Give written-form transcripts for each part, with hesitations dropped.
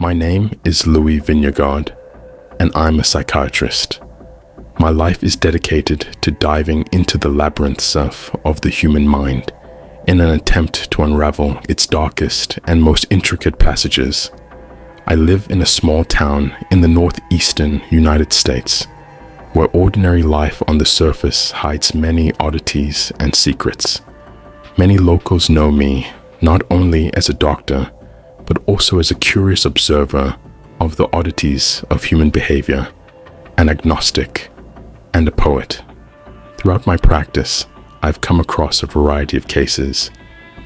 My name is Louis Vineyard, and I'm a psychiatrist. My life is dedicated to diving into the labyrinths of the human mind in an attempt to unravel its darkest and most intricate passages. I live in a small town in the northeastern United States, where ordinary life on the surface hides many oddities and secrets. Many locals know me not only as a doctor, but also as a curious observer of the oddities of human behavior, an agnostic, and a poet. Throughout my practice, I've come across a variety of cases,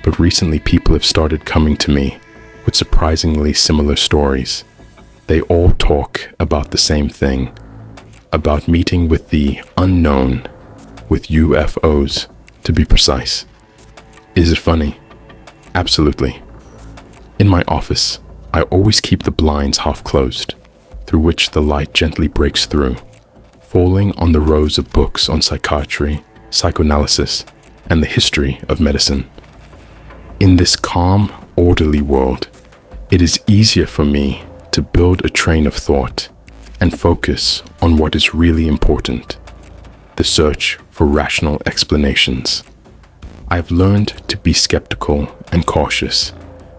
but recently people have started coming to me with surprisingly similar stories. They all talk about the same thing, about meeting with the unknown, with UFOs, to be precise. Is it funny? Absolutely. In my office, I always keep the blinds half closed, through which the light gently breaks through, falling on the rows of books on psychiatry, psychoanalysis, and the history of medicine. In this calm, orderly world, it is easier for me to build a train of thought and focus on what is really important, the search for rational explanations. I've learned to be skeptical and cautious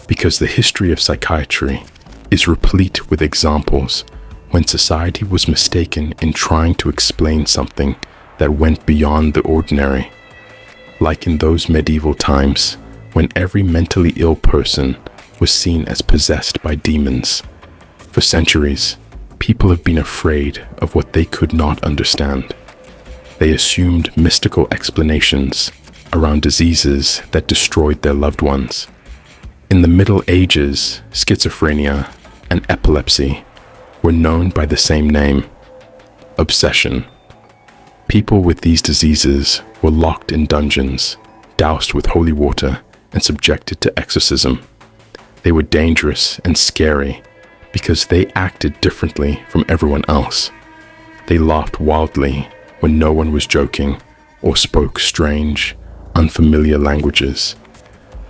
because the history of psychiatry is replete with examples when society was mistaken in trying to explain something that went beyond the ordinary, like in those medieval times when every mentally ill person was seen as possessed by demons. For centuries, people have been afraid of what they could not understand. They assumed mystical explanations around diseases that destroyed their loved ones. In the Middle Ages, schizophrenia and epilepsy were known by the same name, obsession. People with these diseases were locked in dungeons, doused with holy water, and subjected to exorcism. They were dangerous and scary because they acted differently from everyone else. They laughed wildly when no one was joking or spoke strange, unfamiliar languages.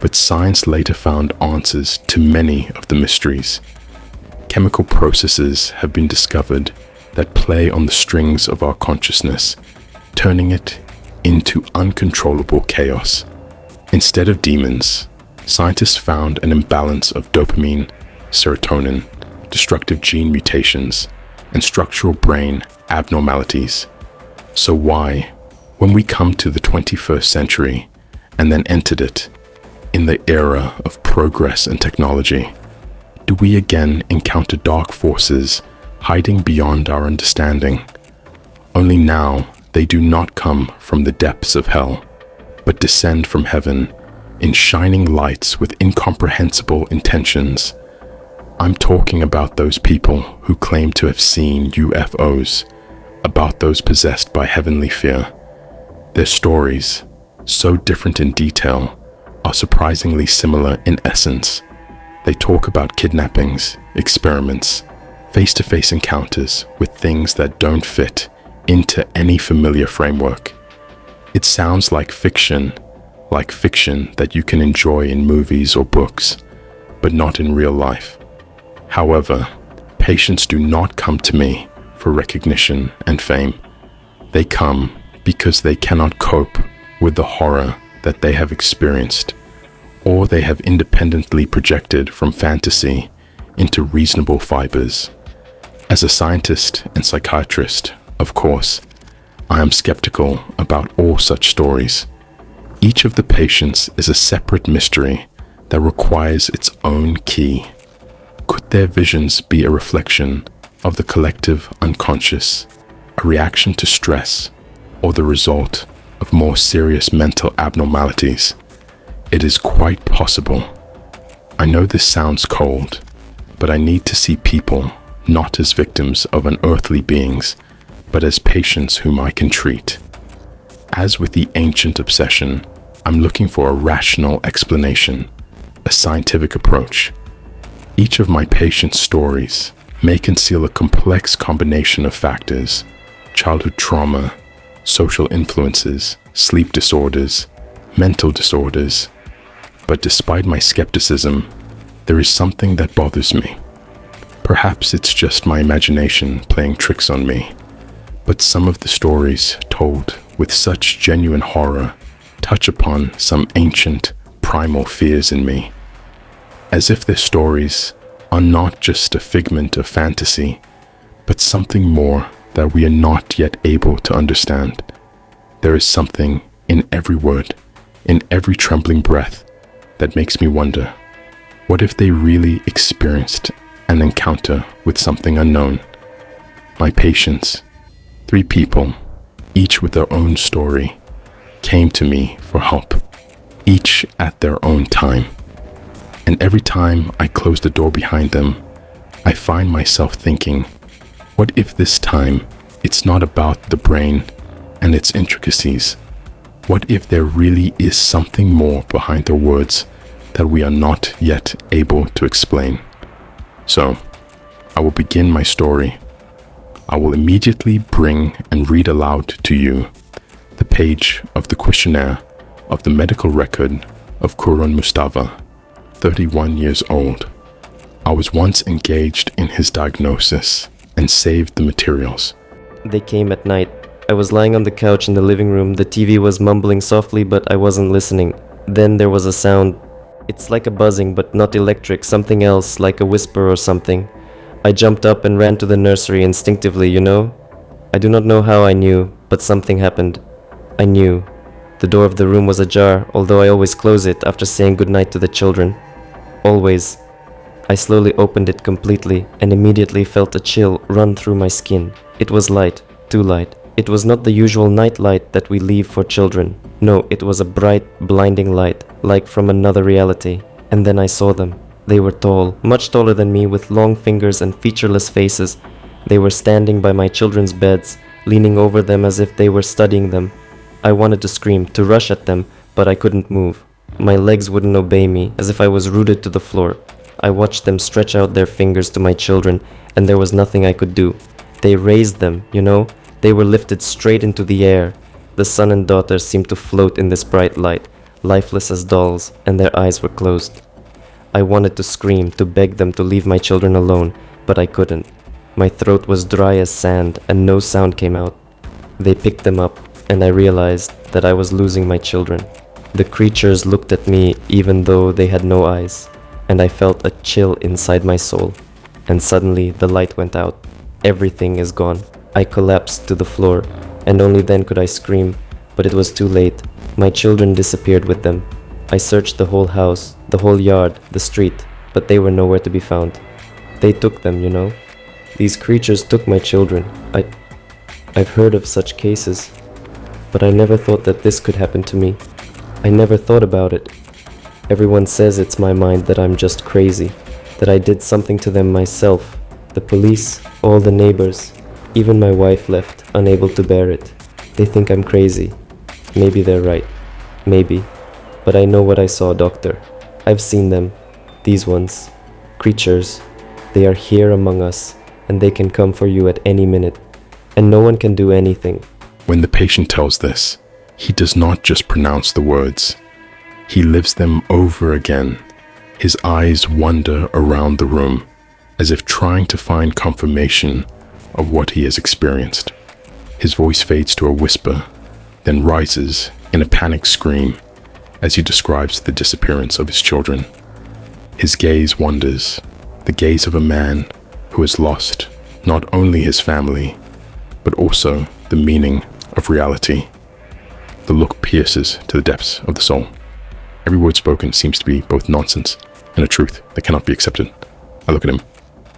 But science later found answers to many of the mysteries. Chemical processes have been discovered that play on the strings of our consciousness, turning it into uncontrollable chaos. Instead of demons, scientists found an imbalance of dopamine, serotonin, destructive gene mutations, and structural brain abnormalities. So why, when we come to the 21st century and then entered it, in the era of progress and technology, do we again encounter dark forces hiding beyond our understanding? Only now they do not come from the depths of hell, but descend from heaven in shining lights with incomprehensible intentions. I'm talking about those people who claim to have seen UFOs, about those possessed by heavenly fear. Their stories, so different in detail, are surprisingly similar in essence. They talk about kidnappings, experiments, face-to-face encounters with things that don't fit into any familiar framework. It sounds like fiction that you can enjoy in movies or books, but not in real life. However, patients do not come to me for recognition and fame. They come because they cannot cope with the horror that they have experienced, or they have independently projected from fantasy into reasonable fibers. As a scientist and psychiatrist, of course, I am skeptical about all such stories. Each of the patients is a separate mystery that requires its own key. Could their visions be a reflection of the collective unconscious, a reaction to stress, or the result of more serious mental abnormalities? It is quite possible. I know this sounds cold, but I need to see people not as victims of unearthly beings, but as patients whom I can treat. As with the ancient obsession, I'm looking for a rational explanation, a scientific approach. Each of my patients' stories may conceal a complex combination of factors: childhood trauma, social influences, sleep disorders, mental disorders. But despite my skepticism, there is something that bothers me. Perhaps it's just my imagination playing tricks on me, but some of the stories told with such genuine horror touch upon some ancient, primal fears in me, as if their stories are not just a figment of fantasy, but something more that we are not yet able to understand. There is something in every word, in every trembling breath, that makes me wonder, what if they really experienced an encounter with something unknown? My patients, 3 people, each with their own story, came to me for help, each at their own time. And every time I close the door behind them, I find myself thinking, what if this time it's not about the brain and its intricacies? What if there really is something more behind their words that we are not yet able to explain? So, I will begin my story. I will immediately bring and read aloud to you the page of the questionnaire of the medical record of Kurun Mustafa, 31 years old. I was once engaged in his diagnosis and saved the materials. They came at night. I was lying on the couch in the living room. The TV was mumbling softly, but I wasn't listening. Then there was a sound. It's like a buzzing, but not electric, something else, like a whisper or something. I jumped up and ran to the nursery instinctively, you know? I do not know how I knew, but something happened. I knew. The door of the room was ajar, although I always close it after saying goodnight to the children. Always. I slowly opened it completely and immediately felt a chill run through my skin. It was light, too light. It was not the usual night light that we leave for children. No, it was a bright, blinding light, like from another reality. And then I saw them. They were tall, much taller than me, with long fingers and featureless faces. They were standing by my children's beds, leaning over them as if they were studying them. I wanted to scream, to rush at them, but I couldn't move. My legs wouldn't obey me, as if I was rooted to the floor. I watched them stretch out their fingers to my children, and there was nothing I could do. They raised them, you know? They were lifted straight into the air. The son and daughter seemed to float in this bright light, lifeless as dolls, and their eyes were closed. I wanted to scream, to beg them to leave my children alone, but I couldn't. My throat was dry as sand, and no sound came out. They picked them up, and I realized that I was losing my children. The creatures looked at me even though they had no eyes, and I felt a chill inside my soul. And suddenly the light went out. Everything is gone. I collapsed to the floor, and only then could I scream, but it was too late. My children disappeared with them. I searched the whole house, the whole yard, the street, but they were nowhere to be found. They took them, you know? These creatures took my children. I've heard of such cases, but I never thought that this could happen to me. I never thought about it. Everyone says it's my mind, that I'm just crazy, that I did something to them myself. The police, all the neighbors, even my wife left, unable to bear it. They think I'm crazy. Maybe they're right. Maybe. But I know what I saw, doctor. I've seen them. These ones. Creatures. They are here among us, and they can come for you at any minute. And no one can do anything. When the patient tells this, he does not just pronounce the words. He lives them over again. His eyes wander around the room, as if trying to find confirmation of what he has experienced. His voice fades to a whisper, then rises in a panic scream as he describes the disappearance of his children. His gaze wanders, the gaze of a man who has lost not only his family, but also the meaning of reality. The look pierces to the depths of the soul. Every word spoken seems to be both nonsense and a truth that cannot be accepted. I look at him,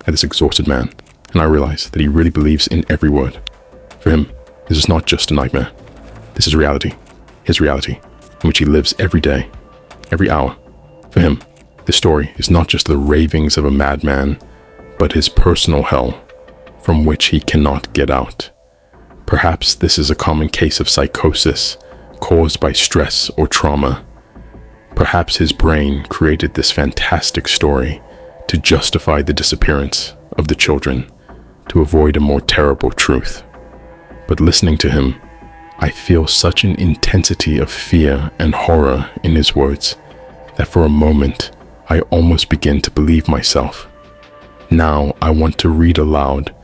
at this exhausted man, and I realize that he really believes in every word. For him, this is not just a nightmare. This is reality, his reality, in which he lives every day, every hour. For him, this story is not just the ravings of a madman, but his personal hell, from which he cannot get out. Perhaps this is a common case of psychosis caused by stress or trauma. Perhaps his brain created this fantastic story to justify the disappearance of the children, to avoid a more terrible truth. But listening to him, I feel such an intensity of fear and horror in his words that for a moment I almost begin to believe myself. Now I want to read aloud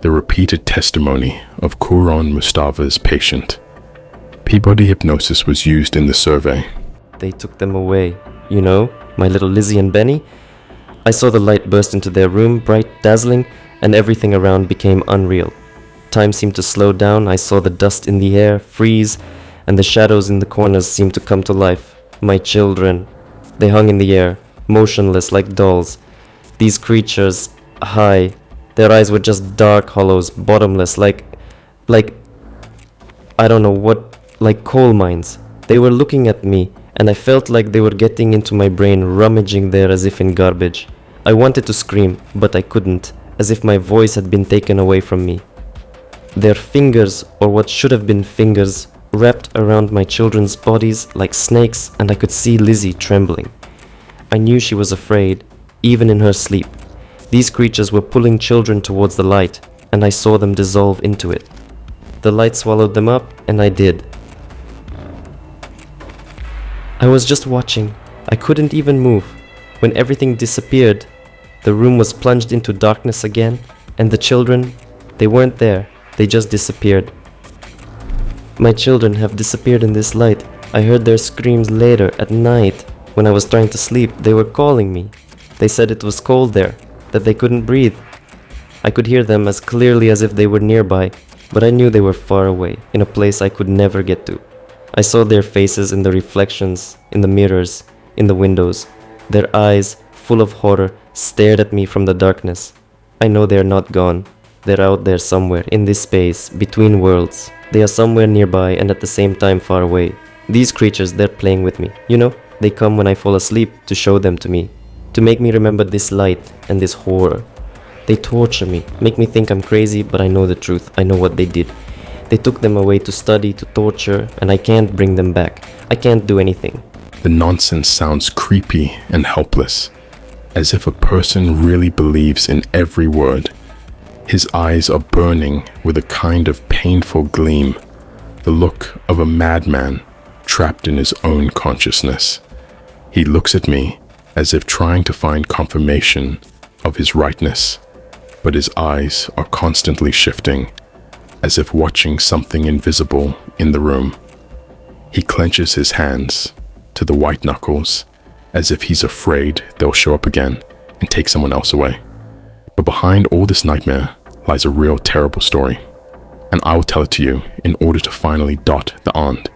the repeated testimony of Kuron Mustafa's patient. Peabody hypnosis was used in the survey. They took them away. You know, my little Lizzie and Benny? I saw the light burst into their room, bright, dazzling, and everything around became unreal. Time seemed to slow down. I saw the dust in the air freeze, and the shadows in the corners seemed to come to life. My children. They hung in the air, motionless like dolls. These creatures, high, their eyes were just dark hollows, bottomless, like, I don't know what, like coal mines. They were looking at me, and I felt like they were getting into my brain, rummaging there as if in garbage. I wanted to scream, but I couldn't, as if my voice had been taken away from me. Their fingers, or what should have been fingers, wrapped around my children's bodies like snakes, and I could see Lizzie trembling. I knew she was afraid, even in her sleep. These creatures were pulling children towards the light, and I saw them dissolve into it. The light swallowed them up, and I did. I was just watching. I couldn't even move. When everything disappeared, the room was plunged into darkness again, and the children, they weren't there. They just disappeared. My children have disappeared in this light. I heard their screams later at night. When I was trying to sleep, they were calling me. They said it was cold there, that they couldn't breathe. I could hear them as clearly as if they were nearby, but I knew they were far away, in a place I could never get to. I saw their faces in the reflections, in the mirrors, in the windows. Their eyes, full of horror, stared at me from the darkness. I know they're not gone. They're out there somewhere, in this space, between worlds. They are somewhere nearby and at the same time far away. These creatures, they're playing with me. You know, they come when I fall asleep to show them to me, to make me remember this light and this horror. They torture me, make me think I'm crazy, but I know the truth. I know what they did. They took them away to study, to torture, and I can't bring them back. I can't do anything. The nonsense sounds creepy and helpless, as if a person really believes in every word. His eyes are burning with a kind of painful gleam, the look of a madman trapped in his own consciousness. He looks at me as if trying to find confirmation of his rightness, but his eyes are constantly shifting, as if watching something invisible in the room. He clenches his hands to the white knuckles, as if he's afraid they'll show up again and take someone else away. But behind all this nightmare lies a real terrible story, and I will tell it to you in order to finally dot the "and."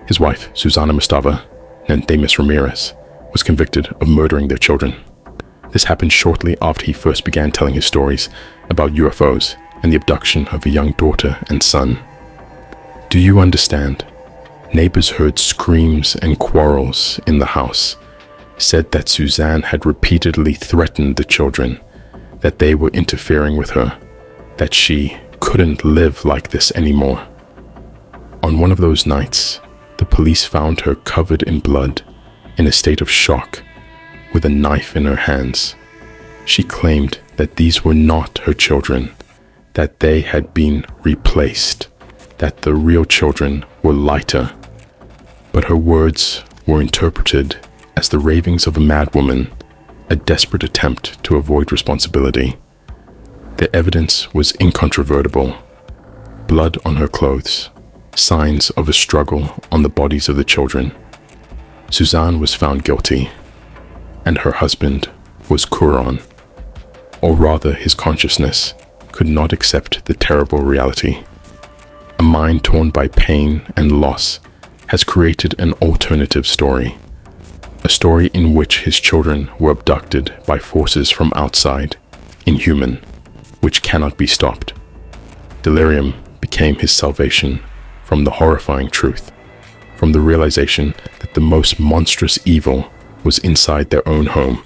His wife, Susana Mustafa, and Demis Ramirez, was convicted of murdering their children. This happened shortly after he first began telling his stories about UFOs and the abduction of a young daughter and son. Do you understand? Neighbors heard screams and quarrels in the house, said that Suzanne had repeatedly threatened the children, that they were interfering with her, that she couldn't live like this anymore. On one of those nights, the police found her covered in blood, in a state of shock, with a knife in her hands. She claimed that these were not her children, that they had been replaced, that the real children were lighter. But her words were interpreted as the ravings of a madwoman, a desperate attempt to avoid responsibility. The evidence was incontrovertible. Blood on her clothes, signs of a struggle on the bodies of the children. Suzanne was found guilty, and her husband was Kuron, or rather his consciousness could not accept the terrible reality. A mind torn by pain and loss has created an alternative story, a story in which his children were abducted by forces from outside, inhuman, which cannot be stopped. Delirium became his salvation from the horrifying truth, from the realization that the most monstrous evil was inside their own home.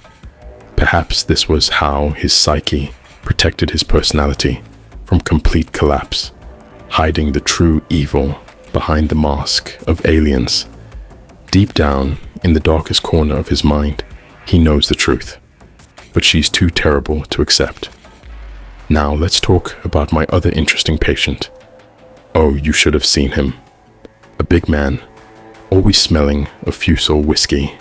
Perhaps this was how his psyche protected his personality from complete collapse, hiding the true evil behind the mask of aliens. Deep down, in the darkest corner of his mind, he knows the truth, but she's too terrible to accept. Now let's talk about my other interesting patient. Oh, you should have seen him. A big man, always smelling of fusel whiskey.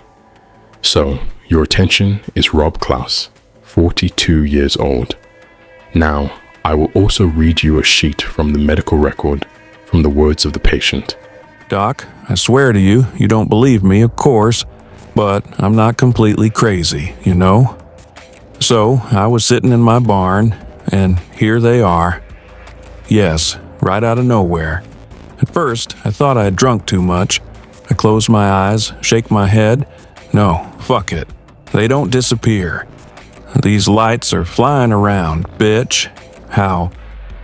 So, your attention is Rob Klaus, 42 years old. Now, I will also read you a sheet from the medical record from the words of the patient. Doc, I swear to you, you don't believe me, of course, but I'm not completely crazy, you know? So, I was sitting in my barn, and here they are. Yes, right out of nowhere. At first, I thought I had drunk too much. I close my eyes, shake my head. No, fuck it. They don't disappear. These lights are flying around, bitch. How?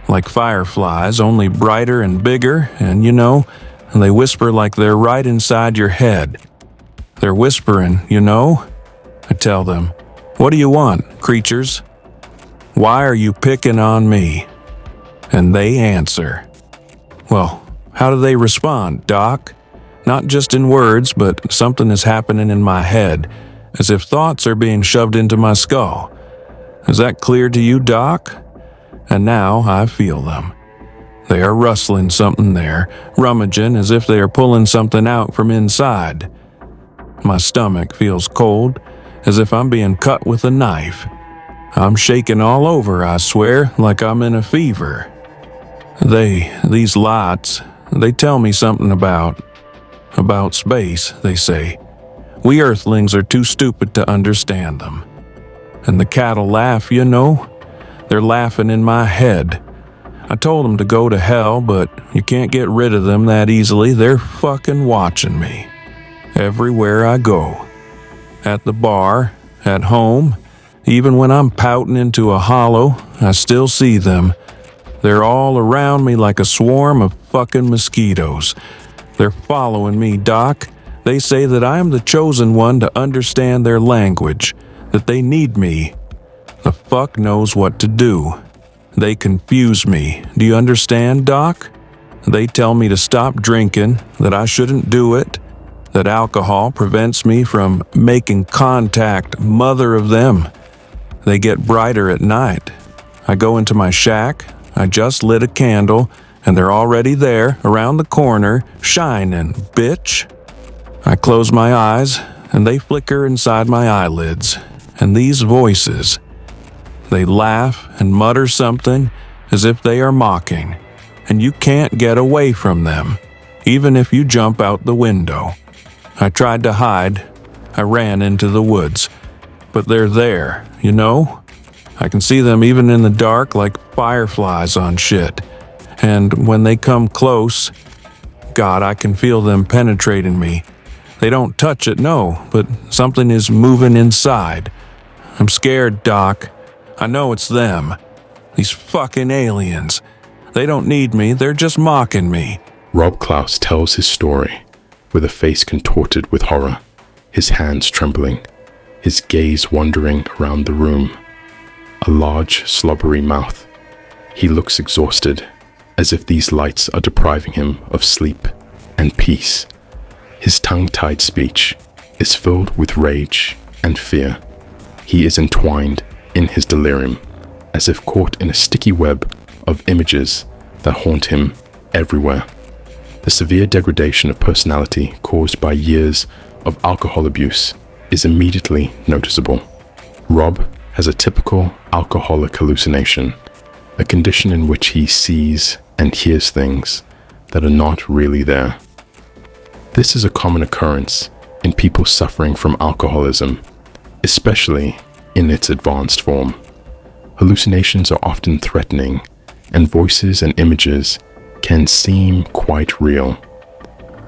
Like fireflies, only brighter and bigger, and you know, they whisper like they're right inside your head. They're whispering, you know? I tell them, "What do you want, creatures? Why are you picking on me?" And they answer. Well, how do they respond, Doc? Not just in words, but something is happening in my head, as if thoughts are being shoved into my skull. Is that clear to you, Doc? And now I feel them. They are rustling something there, rummaging as if they are pulling something out from inside. My stomach feels cold, as if I'm being cut with a knife. I'm shaking all over, I swear, like I'm in a fever. These lights, they tell me something about space, they say. We Earthlings are too stupid to understand them. And the cattle laugh, you know? They're laughing in my head. I told them to go to hell, but you can't get rid of them that easily. They're fucking watching me. Everywhere I go. At the bar, at home, even when I'm pouting into a hollow, I still see them. They're all around me like a swarm of fucking mosquitoes. They're following me, Doc. They say that I am the chosen one to understand their language, that they need me. The fuck knows what to do. They confuse me. Do you understand, Doc? They tell me to stop drinking, that I shouldn't do it, that alcohol prevents me from making contact, mother of them. They get brighter at night. I go into my shack, I just lit a candle, and they're already there, around the corner, shining, bitch. I close my eyes, and they flicker inside my eyelids. And these voices, they laugh and mutter something as if they are mocking, and you can't get away from them, even if you jump out the window. I tried to hide. I ran into the woods. But they're there, you know? I can see them even in the dark like fireflies on shit. And when they come close, God, I can feel them penetrating me. They don't touch it, no, but something is moving inside. I'm scared, Doc. I know it's them. These fucking aliens. They don't need me, they're just mocking me. Rob Klaus tells his story with a face contorted with horror, his hands trembling, his gaze wandering around the room, a large, slobbery mouth. He looks exhausted, as if these lights are depriving him of sleep and peace. His tongue-tied speech is filled with rage and fear. He is entwined in his delirium, as if caught in a sticky web of images that haunt him everywhere. The severe degradation of personality caused by years of alcohol abuse is immediately noticeable. Rob has a typical alcoholic hallucination, a condition in which he sees and hears things that are not really there. This is a common occurrence in people suffering from alcoholism, especially in its advanced form. Hallucinations are often threatening, and voices and images can seem quite real.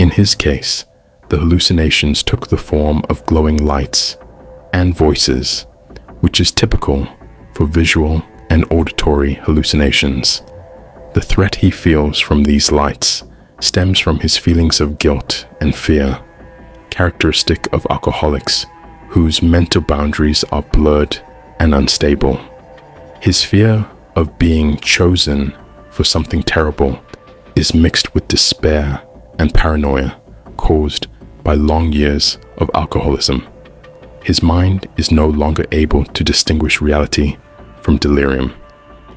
In his case, the hallucinations took the form of glowing lights and voices, which is typical for visual and auditory hallucinations. The threat he feels from these lights stems from his feelings of guilt and fear, characteristic of alcoholics whose mental boundaries are blurred and unstable. His fear of being chosen for something terrible is mixed with despair and paranoia caused by long years of alcoholism. His mind is no longer able to distinguish reality from delirium,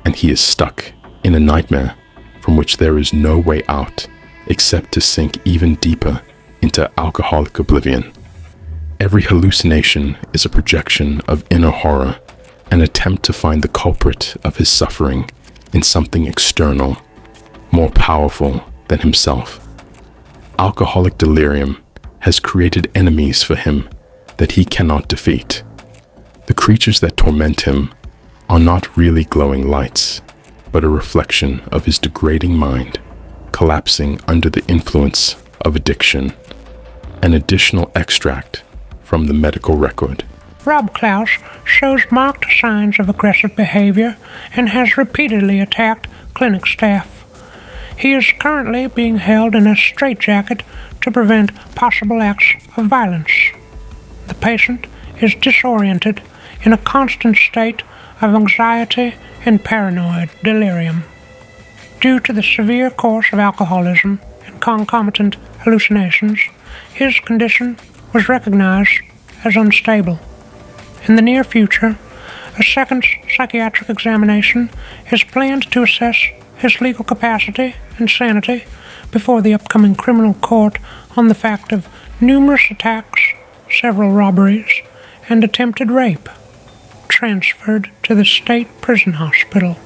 and he is stuck in a nightmare from which there is no way out except to sink even deeper into alcoholic oblivion. Every hallucination is a projection of inner horror an attempt to find the culprit of his suffering in something external, more powerful than himself. Alcoholic delirium has created enemies for him that he cannot defeat. The creatures that torment him are not really glowing lights, but a reflection of his degrading mind, collapsing under the influence of addiction. An additional extract from the medical record. Rob Klaus shows marked signs of aggressive behavior and has repeatedly attacked clinic staff. He is currently being held in a straitjacket to prevent possible acts of violence. The patient is disoriented in a constant state of anxiety and paranoid delirium. Due to the severe course of alcoholism and concomitant hallucinations, his condition was recognized as unstable. In the near future, a second psychiatric examination is planned to assess his legal capacity and sanity before the upcoming criminal court on the fact of numerous attacks, several robberies, and attempted rape, transferred to the state prison hospital.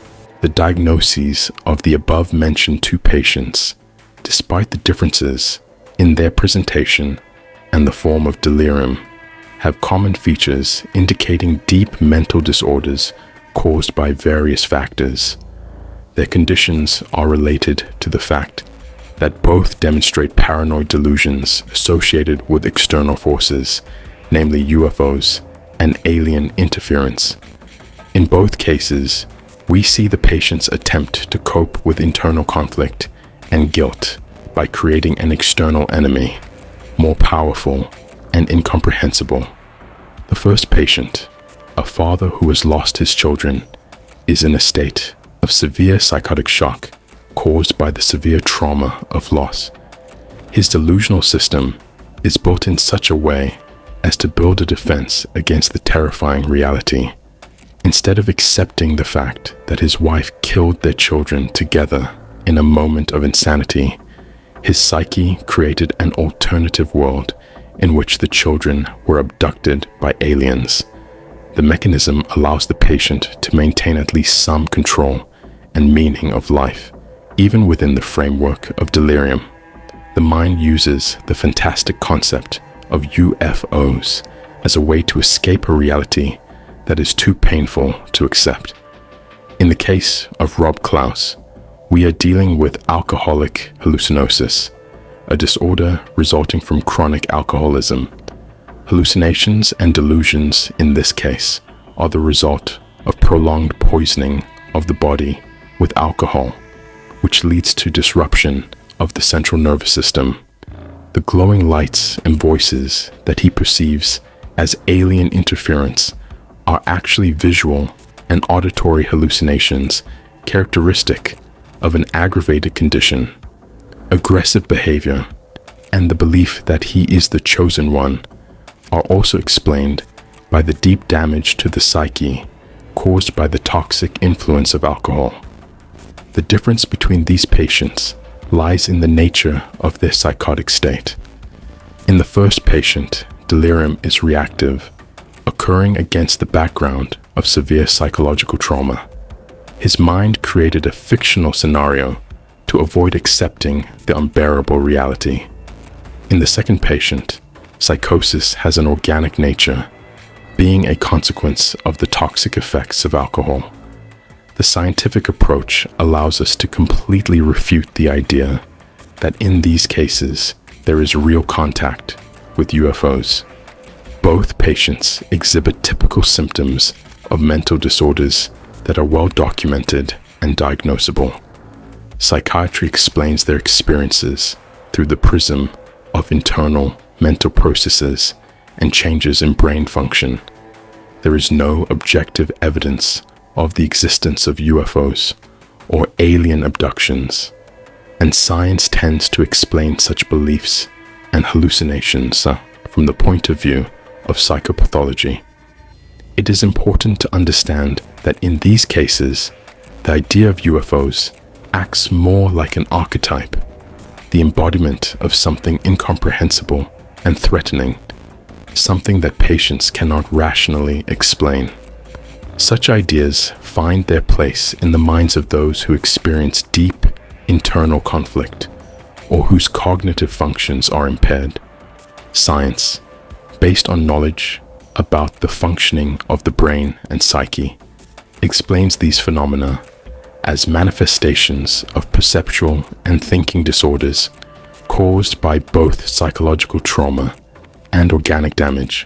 The diagnoses of the above-mentioned two patients, despite the differences in their presentation and the form of delirium, have common features indicating deep mental disorders caused by various factors. Their conditions are related to the fact that both demonstrate paranoid delusions associated with external forces, namely UFOs and alien interference. In both cases, we see the patients attempt to cope with internal conflict and guilt by creating an external enemy, more powerful and incomprehensible. The first patient, a father who has lost his children, is in a state of severe psychotic shock caused by the severe trauma of loss. His delusional system is built in such a way as to build a defense against the terrifying reality. Instead of accepting the fact that his wife killed their children together in a moment of insanity, his psyche created an alternative world in which the children were abducted by aliens. The mechanism allows the patient to maintain at least some control and meaning of life, even within the framework of delirium. The mind uses the fantastic concept of UFOs as a way to escape a reality that is too painful to accept. In the case of Rob Klaus, we are dealing with alcoholic hallucinosis, a disorder resulting from chronic alcoholism. Hallucinations and delusions in this case are the result of prolonged poisoning of the body with alcohol, which leads to disruption of the central nervous system. The glowing lights and voices that he perceives as alien interference are actually visual and auditory hallucinations characteristic of an aggravated condition. Aggressive behavior and the belief that he is the chosen one are also explained by the deep damage to the psyche caused by the toxic influence of alcohol. The difference between these patients lies in the nature of their psychotic state. In the first patient, delirium is reactive, occurring against the background of severe psychological trauma. His mind created a fictional scenario to avoid accepting the unbearable reality. In the second patient, psychosis has an organic nature, being a consequence of the toxic effects of alcohol. The scientific approach allows us to completely refute the idea that in these cases there is real contact with UFOs. Both patients exhibit typical symptoms of mental disorders that are well documented and diagnosable. Psychiatry explains their experiences through the prism of internal mental processes and changes in brain function. There is no objective evidence of the existence of UFOs or alien abductions, and science tends to explain such beliefs and hallucinations from the point of view of psychopathology. It is important to understand that in these cases, the idea of UFOs acts more like an archetype, the embodiment of something incomprehensible and threatening, something that patients cannot rationally explain. Such ideas find their place in the minds of those who experience deep internal conflict or whose cognitive functions are impaired. Science, based on knowledge about the functioning of the brain and psyche, explains these phenomena as manifestations of perceptual and thinking disorders caused by both psychological trauma and organic damage.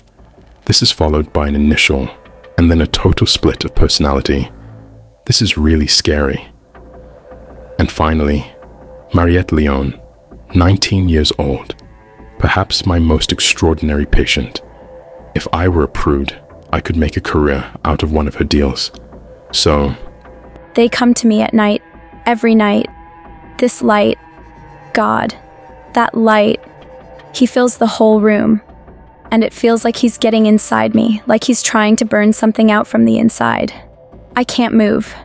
This is followed by an initial and then a total split of personality. This is really scary. And finally, Mariette Leon, 19 years old, perhaps my most extraordinary patient. If I were a prude, I could make a career out of one of her deals. So, They come to me at night, every night. This light, God, that light, he fills the whole room. And it feels like he's getting inside me, like he's trying to burn something out from the inside. I can't move.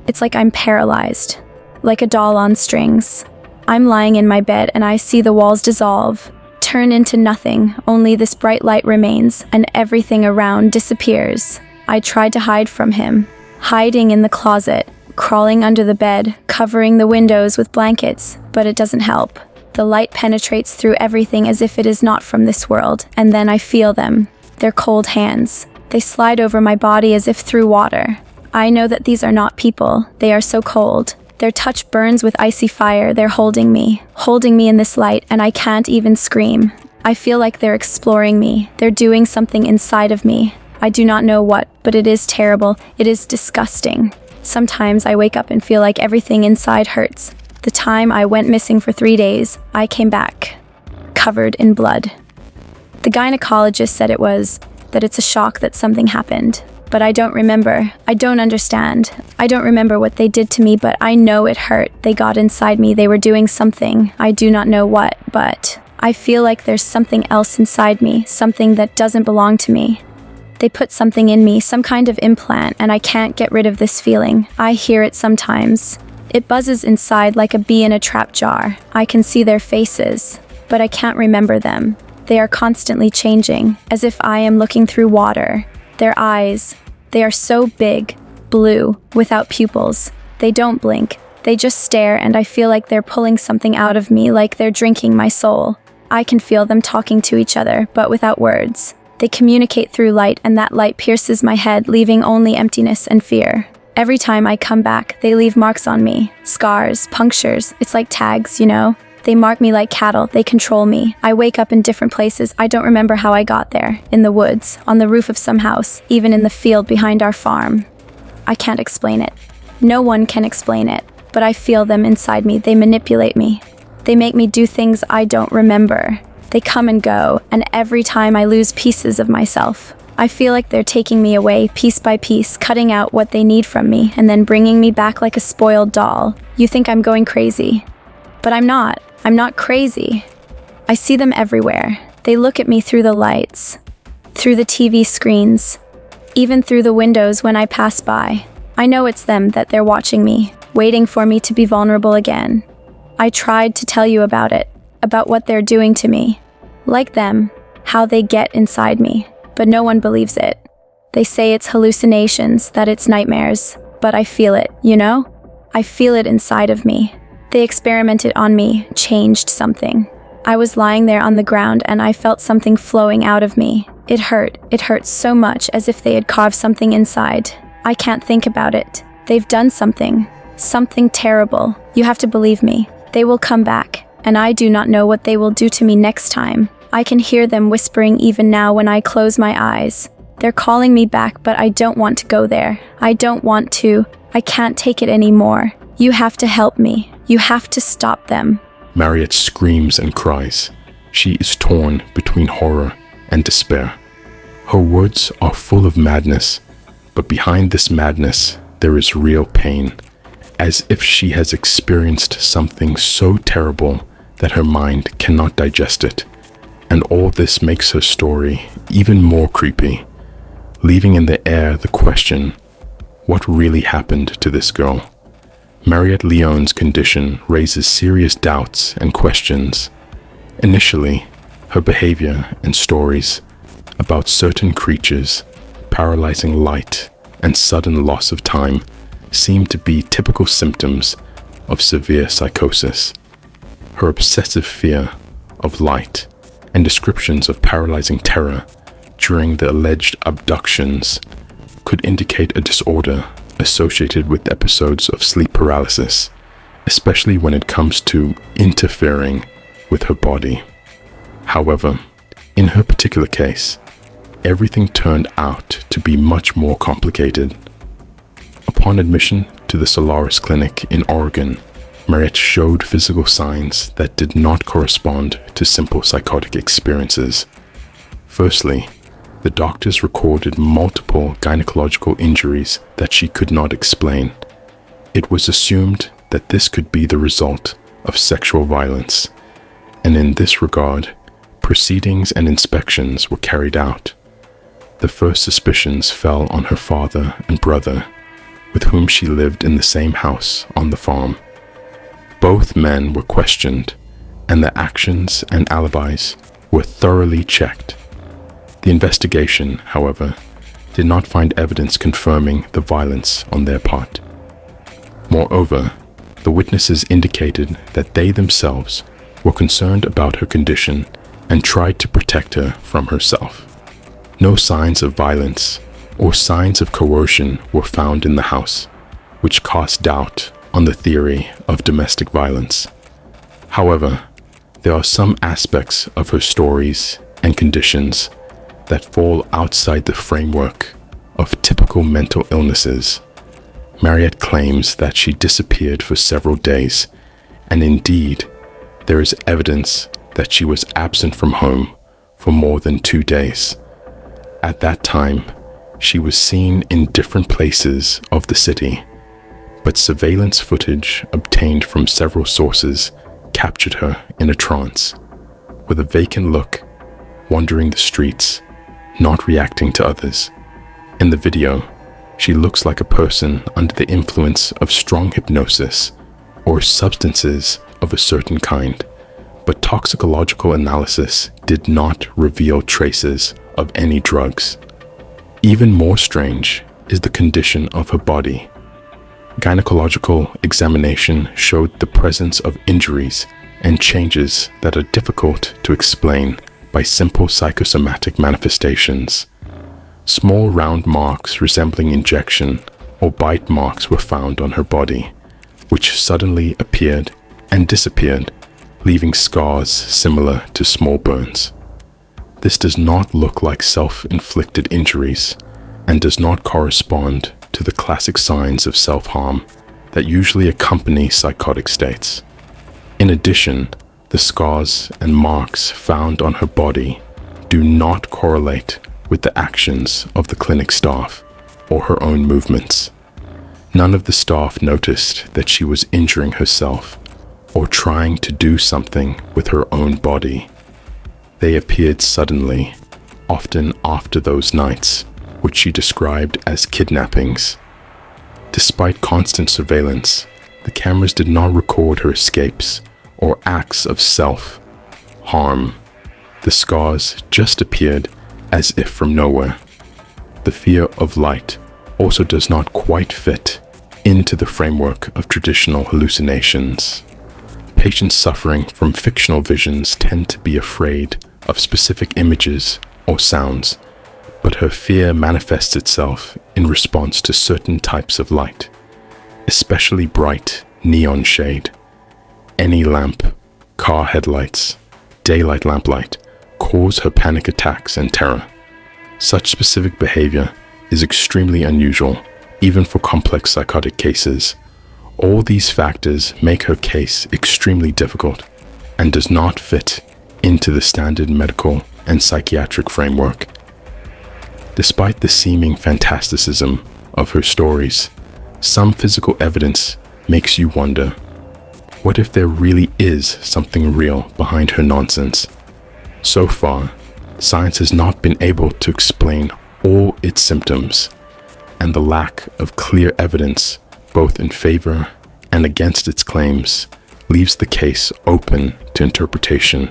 It's like I'm paralyzed, like a doll on strings. I'm lying in my bed and I see the walls dissolve, turn into nothing, only this bright light remains, and everything around disappears. I tried to hide from him, hiding in the closet, crawling under the bed, covering the windows with blankets, but it doesn't help. The light penetrates through everything as if it is not from this world, and then I feel them, their cold hands. They slide over my body as if through water. I know that these are not people, they are so cold. Their touch burns with icy fire, they're holding me in this light, and I can't even scream. I feel like they're exploring me, they're doing something inside of me. I do not know what, but it is terrible, it is disgusting. Sometimes I wake up and feel like everything inside hurts. The time I went missing for 3 days, I came back, covered in blood. The gynecologist said that it's a shock that something happened. But I don't remember. I don't understand. I don't remember what they did to me, but I know it hurt. They got inside me. They were doing something. I do not know what, but I feel like there's something else inside me, something that doesn't belong to me. They put something in me, some kind of implant, and I can't get rid of this feeling. I hear it sometimes. It buzzes inside like a bee in a trap jar. I can see their faces, but I can't remember them. They are constantly changing, as if I am looking through water. Their eyes, they are so big, blue, without pupils. They don't blink. They just stare, and I feel like they're pulling something out of me, like they're drinking my soul. I can feel them talking to each other, but without words. They communicate through light, and that light pierces my head, leaving only emptiness and fear. Every time I come back, they leave marks on me. Scars, punctures, it's like tags, you know? They mark me like cattle, they control me. I wake up in different places, I don't remember how I got there. In the woods, on the roof of some house, even in the field behind our farm. I can't explain it. No one can explain it, but I feel them inside me, they manipulate me. They make me do things I don't remember. They come and go, and every time I lose pieces of myself. I feel like they're taking me away, piece by piece, cutting out what they need from me, and then bringing me back like a spoiled doll. You think I'm going crazy. But I'm not. I'm not crazy. I see them everywhere. They look at me through the lights, through the TV screens, even through the windows when I pass by. I know it's them, that they're watching me, waiting for me to be vulnerable again. I tried to tell you about it, about what they're doing to me. Like them, how they get inside me, but no one believes it. They say it's hallucinations, that it's nightmares, but I feel it, you know? I feel it inside of me. They experimented on me, changed something. I was lying there on the ground and I felt something flowing out of me. It hurt so much, as if they had carved something inside. I can't think about it. They've done something terrible. You have to believe me. They will come back, and I do not know what they will do to me next time. I can hear them whispering even now when I close my eyes. They're calling me back, but I don't want to go there. I don't want to. I can't take it anymore. You have to help me. You have to stop them. Mariette screams and cries. She is torn between horror and despair. Her words are full of madness, but behind this madness, there is real pain, as if she has experienced something so terrible that her mind cannot digest it. And all this makes her story even more creepy, leaving in the air the question, what really happened to this girl? Mariette Leon's condition raises serious doubts and questions. Initially, her behavior and stories about certain creatures, paralyzing light, and sudden loss of time seemed to be typical symptoms of severe psychosis. Her obsessive fear of light and descriptions of paralyzing terror during the alleged abductions could indicate a disorder associated with episodes of sleep paralysis, especially when it comes to interfering with her body. However, in her particular case, everything turned out to be much more complicated. Upon admission to the Solaris Clinic in Oregon, Mariette showed physical signs that did not correspond to simple psychotic experiences. Firstly, the doctors recorded multiple gynecological injuries that she could not explain. It was assumed that this could be the result of sexual violence, and in this regard, proceedings and inspections were carried out. The first suspicions fell on her father and brother, with whom she lived in the same house on the farm. Both men were questioned, and their actions and alibis were thoroughly checked. The investigation, however, did not find evidence confirming the violence on their part. Moreover, the witnesses indicated that they themselves were concerned about her condition and tried to protect her from herself. No signs of violence or signs of coercion were found in the house, which cast doubt on the theory of domestic violence. However, there are some aspects of her stories and conditions that fall outside the framework of typical mental illnesses. Mariette claims that she disappeared for several days, and indeed, there is evidence that she was absent from home for more than 2 days. At that time, she was seen in different places of the city, but surveillance footage obtained from several sources captured her in a trance, with a vacant look, wandering the streets, not reacting to others. In the video, she looks like a person under the influence of strong hypnosis or substances of a certain kind, but toxicological analysis did not reveal traces of any drugs. Even more strange is the condition of her body. Gynecological examination showed the presence of injuries and changes that are difficult to explain by simple psychosomatic manifestations. Small round marks resembling injection or bite marks were found on her body, which suddenly appeared and disappeared, leaving scars similar to small burns. This does not look like self-inflicted injuries and does not correspond to the classic signs of self-harm that usually accompany psychotic states. In addition, the scars and marks found on her body do not correlate with the actions of the clinic staff or her own movements. None of the staff noticed that she was injuring herself or trying to do something with her own body. They appeared suddenly, often after those nights, which she described as kidnappings. Despite constant surveillance, the cameras did not record her escapes or acts of self-harm. The scars just appeared as if from nowhere. The fear of light also does not quite fit into the framework of traditional hallucinations. Patients suffering from fictional visions tend to be afraid of specific images or sounds, but her fear manifests itself in response to certain types of light, especially bright neon shade. Any lamp, car headlights, daylight lamplight cause her panic attacks and terror. Such specific behavior is extremely unusual, even for complex psychotic cases. All these factors make her case extremely difficult and does not fit into the standard medical and psychiatric framework. Despite the seeming fantasticism of her stories, some physical evidence makes you wonder, what if there really is something real behind her nonsense? So far, science has not been able to explain all its symptoms, and the lack of clear evidence, both in favor and against its claims, leaves the case open to interpretation.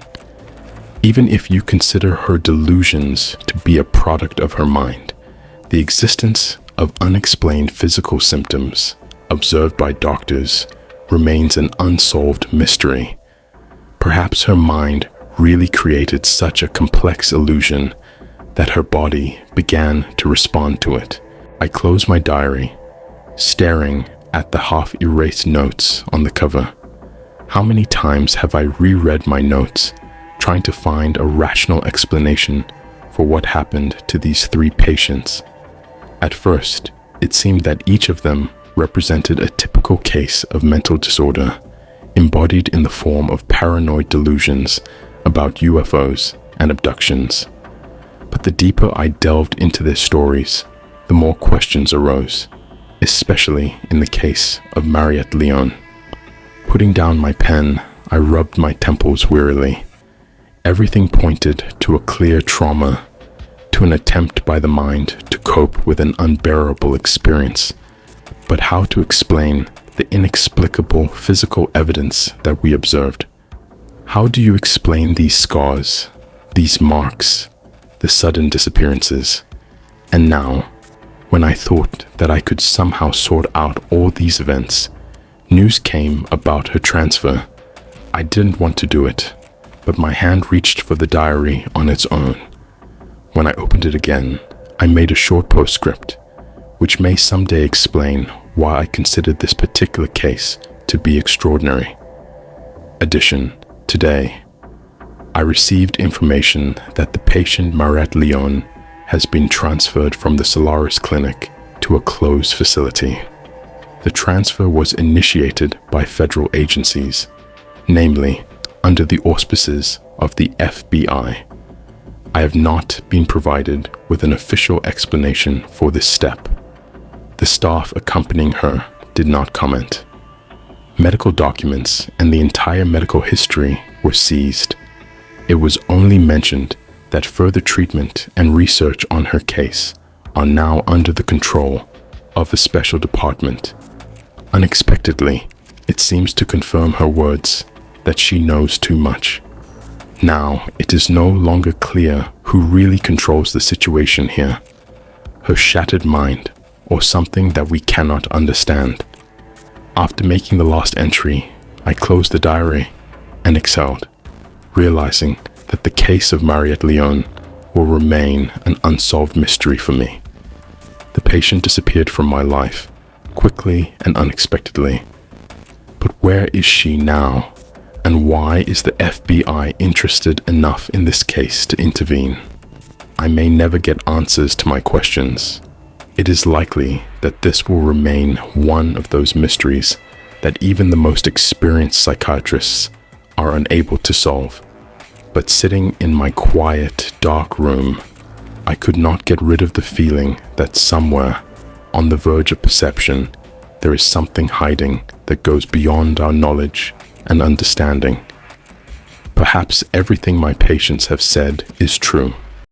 Even if you consider her delusions to be a product of her mind, the existence of unexplained physical symptoms observed by doctors remains an unsolved mystery. Perhaps her mind really created such a complex illusion that her body began to respond to it. I closed my diary, staring at the half-erased notes on the cover. How many times have I reread my notes, trying to find a rational explanation for what happened to these 3 patients? At first, it seemed that each of them represented a typical case of mental disorder, embodied in the form of paranoid delusions about UFOs and abductions. But the deeper I delved into their stories, the more questions arose, especially in the case of Mariette Leon. Putting down my pen, I rubbed my temples wearily. Everything pointed to a clear trauma, to an attempt by the mind to cope with an unbearable experience. But how to explain the inexplicable physical evidence that we observed? How do you explain these scars, these marks, the sudden disappearances? And now, when I thought that I could somehow sort out all these events, news came about her transfer. I didn't want to do it, but my hand reached for the diary on its own. When I opened it again, I made a short postscript, which may someday explain why I considered this particular case to be extraordinary. Addition, today, I received information that the patient Mariette Leon has been transferred from the Solaris Clinic to a closed facility. The transfer was initiated by federal agencies, namely under the auspices of the FBI. I have not been provided with an official explanation for this step. The staff accompanying her did not comment. Medical documents and the entire medical history were seized. It was only mentioned that further treatment and research on her case are now under the control of a special department. Unexpectedly, it seems to confirm her words that she knows too much. Now, it is no longer clear who really controls the situation here. Her shattered mind, or something that we cannot understand. After making the last entry, I closed the diary and exhaled, realizing that the case of Mariette Leon will remain an unsolved mystery for me. The patient disappeared from my life, quickly and unexpectedly. But where is she now? And why is the FBI interested enough in this case to intervene? I may never get answers to my questions. It is likely that this will remain one of those mysteries that even the most experienced psychiatrists are unable to solve. But sitting in my quiet, dark room, I could not get rid of the feeling that somewhere, on the verge of perception, there is something hiding that goes beyond our knowledge and understanding. Perhaps everything my patients have said is true.